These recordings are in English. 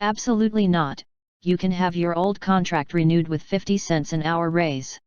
Absolutely not. You can have your old contract renewed with 50 cents an hour raise.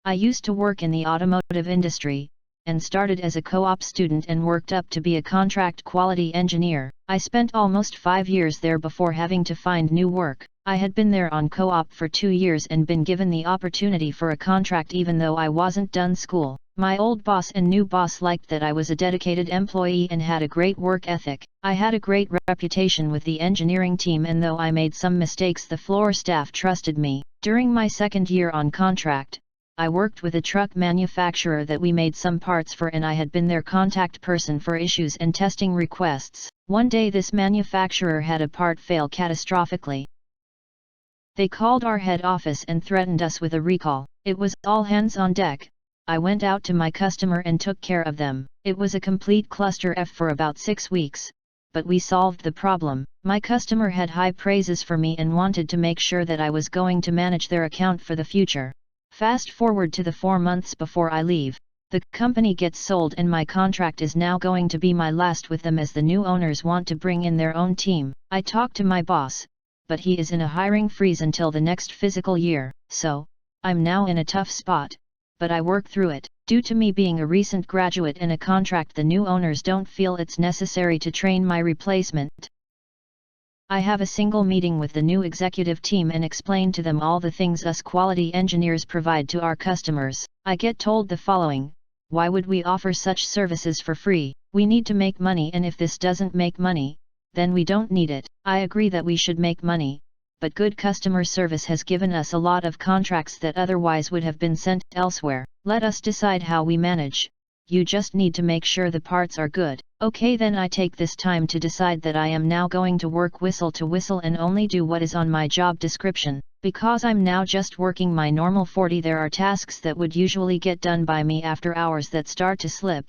I used to work in the automotive industry, and started as a co-op student and worked up to be a contract quality engineer. I spent almost 5 years there before having to find new work. I had been there on co-op for 2 years and been given the opportunity for a contract even though I wasn't done school. My old boss and new boss liked that I was a dedicated employee and had a great work ethic. I had a great reputation with the engineering team, and though I made some mistakes, the floor staff trusted me. During my second year on contract, I worked with a truck manufacturer that we made some parts for, and I had been their contact person for issues and testing requests. One day this manufacturer had a part fail catastrophically. They called our head office and threatened us with a recall. It was all hands on deck. I went out to my customer and took care of them. It was a complete cluster F for about 6 weeks, but we solved the problem. My customer had high praises for me and wanted to make sure that I was going to manage their account for the future. Fast forward to the 4 months before I leave, the company gets sold and my contract is now going to be my last with them as the new owners want to bring in their own team. I talked to my boss, but he is in a hiring freeze until the next fiscal year, so I'm now in a tough spot, but I work through it. Due to me being a recent graduate and a contract, the new owners don't feel it's necessary to train my replacement. I have a single meeting with the new executive team and explain to them all the things us quality engineers provide to our customers. I get told the following: why would we offer such services for free? We need to make money, and if this doesn't make money, then we don't need it. I agree that we should make money, but good customer service has given us a lot of contracts that otherwise would have been sent elsewhere. Let us decide how we manage. You just need to make sure the parts are good. Okay, then I take this time to decide that I am now going to work whistle to whistle and only do what is on my job description. Because I'm now just working my normal 40, there are tasks that would usually get done by me after hours that start to slip.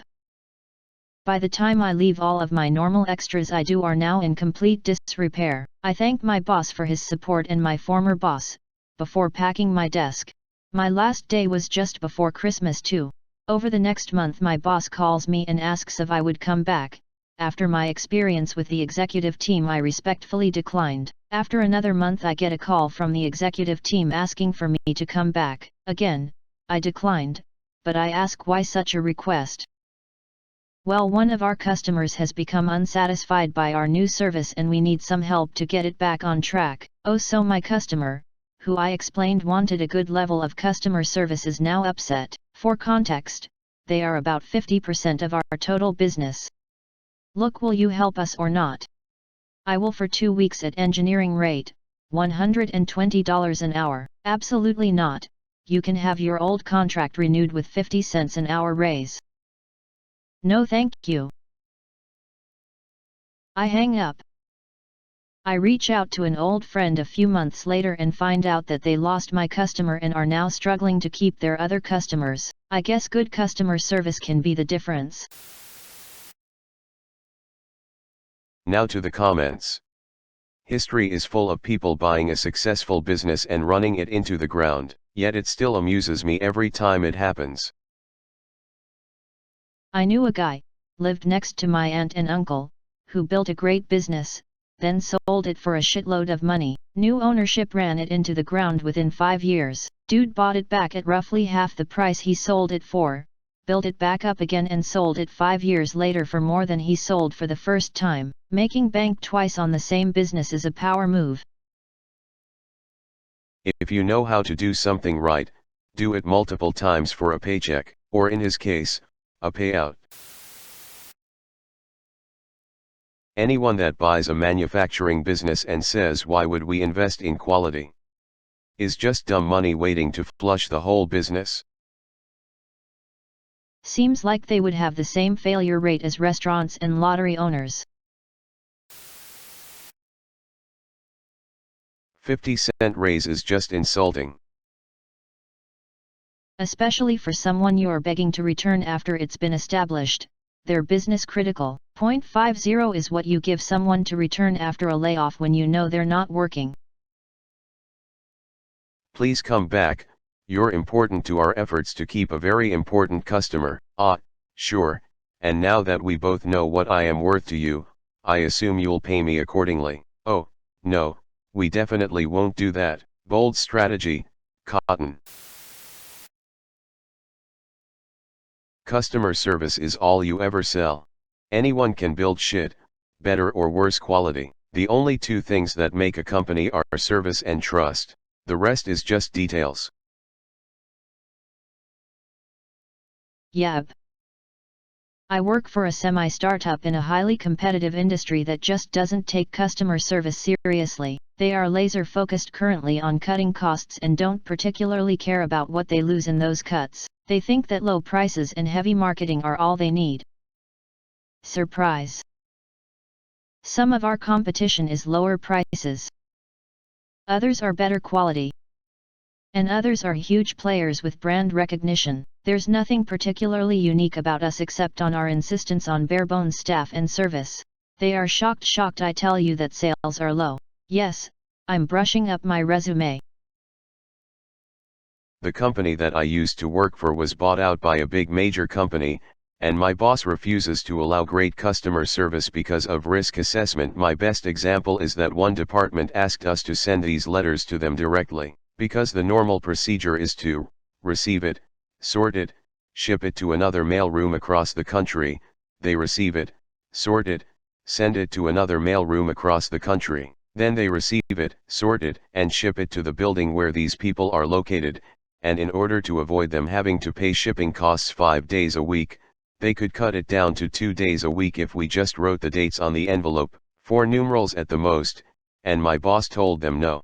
By the time I leave, all of my normal extras I do are now in complete disrepair. I thank my boss for his support and my former boss, before packing my desk. My last day was just before Christmas too. Over the next month my boss calls me and asks if I would come back. After my experience with the executive team, I respectfully declined. After another month I get a call from the executive team asking for me to come back. Again, I declined, but I ask why such a request. Well, one of our customers has become unsatisfied by our new service and we need some help to get it back on track. Oh, so my customer, who I explained wanted a good level of customer service, is now upset. For context, they are about 50% of our total business. Look, will you help us or not? I will for 2 weeks at engineering rate, $120 an hour. Absolutely not. You can have your old contract renewed with 50 cents an hour raise. No thank you. I hang up. I reach out to an old friend a few months later and find out that they lost my customer and are now struggling to keep their other customers. I guess good customer service can be the difference. Now to the comments. History is full of people buying a successful business and running it into the ground, yet it still amuses me every time it happens. I knew a guy, lived next to my aunt and uncle, who built a great business, then sold it for a shitload of money. New ownership ran it into the ground within 5 years. Dude bought it back at roughly half the price he sold it for, built it back up again and sold it 5 years later for more than he sold for the first time. Making bank twice on the same business is a power move. If you know how to do something right, do it multiple times for a paycheck, or in his case, a payout. Anyone that buys a manufacturing business and says why would we invest in quality, is just dumb money waiting to flush the whole business. Seems like they would have the same failure rate as restaurants and lottery owners. 50-cent raise is just insulting. Especially for someone you're begging to return after it's been established, they're business critical. 0.50 is what you give someone to return after a layoff when you know they're not working. Please come back, you're important to our efforts to keep a very important customer. Ah, sure, and now that we both know what I am worth to you, I assume you'll pay me accordingly. Oh, no, we definitely won't do that. Bold strategy, cotton. Customer service is all you ever sell. Anyone can build shit, better or worse quality. The only two things that make a company are service and trust. The rest is just details. Yep. I work for a semi-startup in a highly competitive industry that just doesn't take customer service seriously. They are laser-focused currently on cutting costs and don't particularly care about what they lose in those cuts. They think that low prices and heavy marketing are all they need. Surprise! Some of our competition is lower prices. Others are better quality. And others are huge players with brand recognition. There's nothing particularly unique about us except on our insistence on bare-bones staff and service. They are shocked I tell you that sales are low. Yes, I'm brushing up my resume. The company that I used to work for was bought out by a big major company, and my boss refuses to allow great customer service because of risk assessment. My best example is that one department asked us to send these letters to them directly, because the normal procedure is to receive it, sort it, ship it to another mailroom across the country. They receive it, sort it, send it to another mailroom across the country. Then they receive it, sort it, and ship it to the building where these people are located, and in order to avoid them having to pay shipping costs 5 days a week, they could cut it down to 2 days a week if we just wrote the dates on the envelope, 4 numerals at the most, and my boss told them no.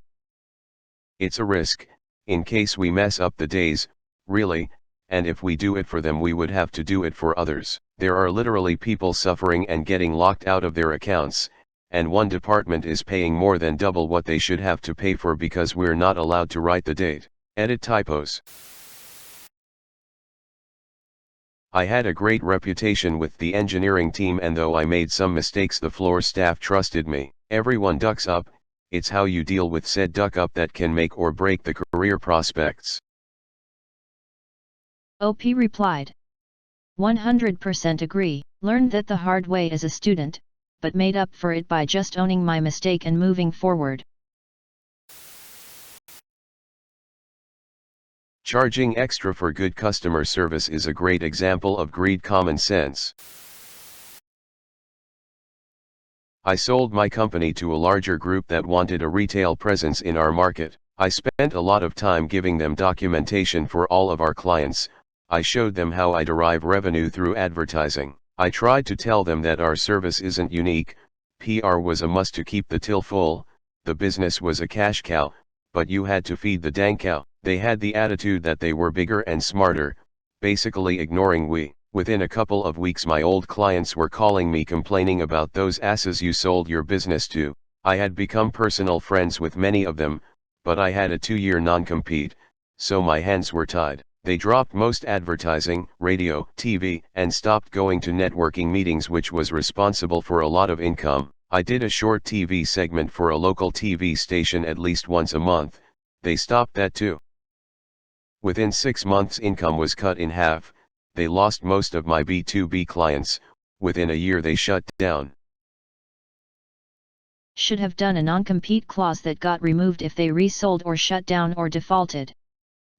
It's a risk, in case we mess up the days, really, and if we do it for them we would have to do it for others. There are literally people suffering and getting locked out of their accounts, and one department is paying more than double what they should have to pay for because we're not allowed to write the date. Edit typos. I had a great reputation with the engineering team, and though I made some mistakes the floor staff trusted me. Everyone ducks up, it's how you deal with said duck up that can make or break the career prospects. OP replied. 100% agree. Learned that the hard way as a student, but made up for it by just owning my mistake and moving forward. Charging extra for good customer service is a great example of greed common sense. I sold my company to a larger group that wanted a retail presence in our market. I spent a lot of time giving them documentation for all of our clients. I showed them how I derive revenue through advertising. I tried to tell them that our service isn't unique, PR was a must to keep the till full, the business was a cash cow, but you had to feed the dang cow. They had the attitude that they were bigger and smarter, basically ignoring we. Within a couple of weeks my old clients were calling me complaining about those asses you sold your business to. I had become personal friends with many of them, but I had a 2-year non-compete, so my hands were tied. They dropped most advertising, radio, TV, and stopped going to networking meetings, which was responsible for a lot of income. I did a short TV segment for a local TV station at least once a month. They stopped that too. Within 6 months income was cut in half, they lost most of my B2B clients, within a year they shut down. Should have done a non-compete clause that got removed if they resold or shut down or defaulted.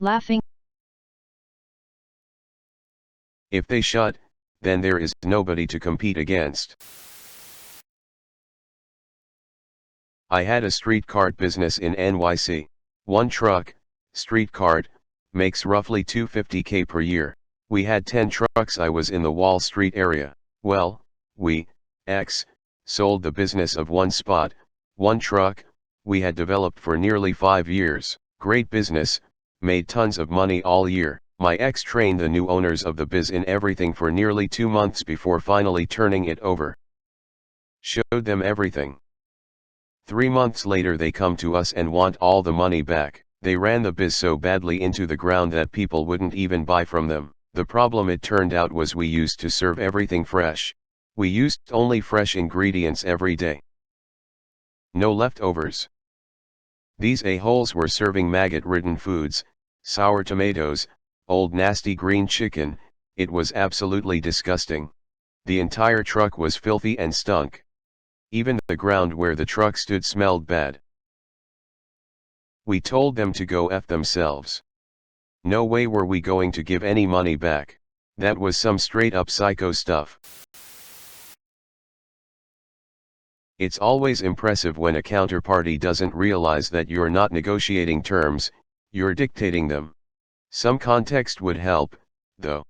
Laughing. If they shut, then there is nobody to compete against. I had a street cart business in NYC. One truck, street cart, makes roughly $250K per year. We had 10 trucks. I was in the Wall Street area. Well, we, sold the business of one spot, one truck, we had developed for nearly 5 years. Great business, made tons of money all year. My ex trained the new owners of the biz in everything for nearly 2 months before finally turning it over. Showed them everything. 3 months later they come to us and want all the money back. They ran the biz so badly into the ground that people wouldn't even buy from them. The problem it turned out was we used to serve everything fresh. We used only fresh ingredients every day. No leftovers. These a-holes were serving maggot-ridden foods, sour tomatoes, old nasty green chicken. It was absolutely disgusting. The entire truck was filthy and stunk. Even the ground where the truck stood smelled bad. We told them to go F themselves. No way were we going to give any money back. That was some straight up psycho stuff. It's always impressive when a counterparty doesn't realize that you're not negotiating terms, you're dictating them. Some context would help, though.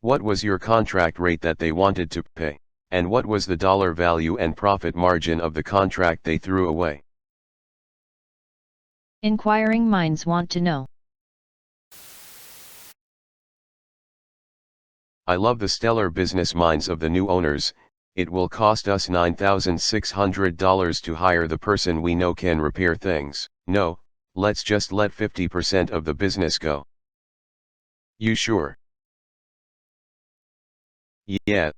What was your contract rate that they wanted to pay? And what was the dollar value and profit margin of the contract they threw away? Inquiring minds want to know. I love the stellar business minds of the new owners. It will cost us $9,600 to hire the person we know can repair things. No, let's just let 50% of the business go. You sure? Yeah.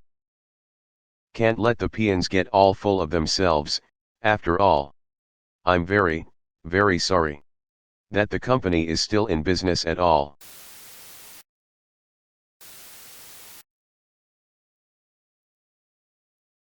Can't let the peons get all full of themselves, after all. I'm very, very sorry that the company is still in business at all.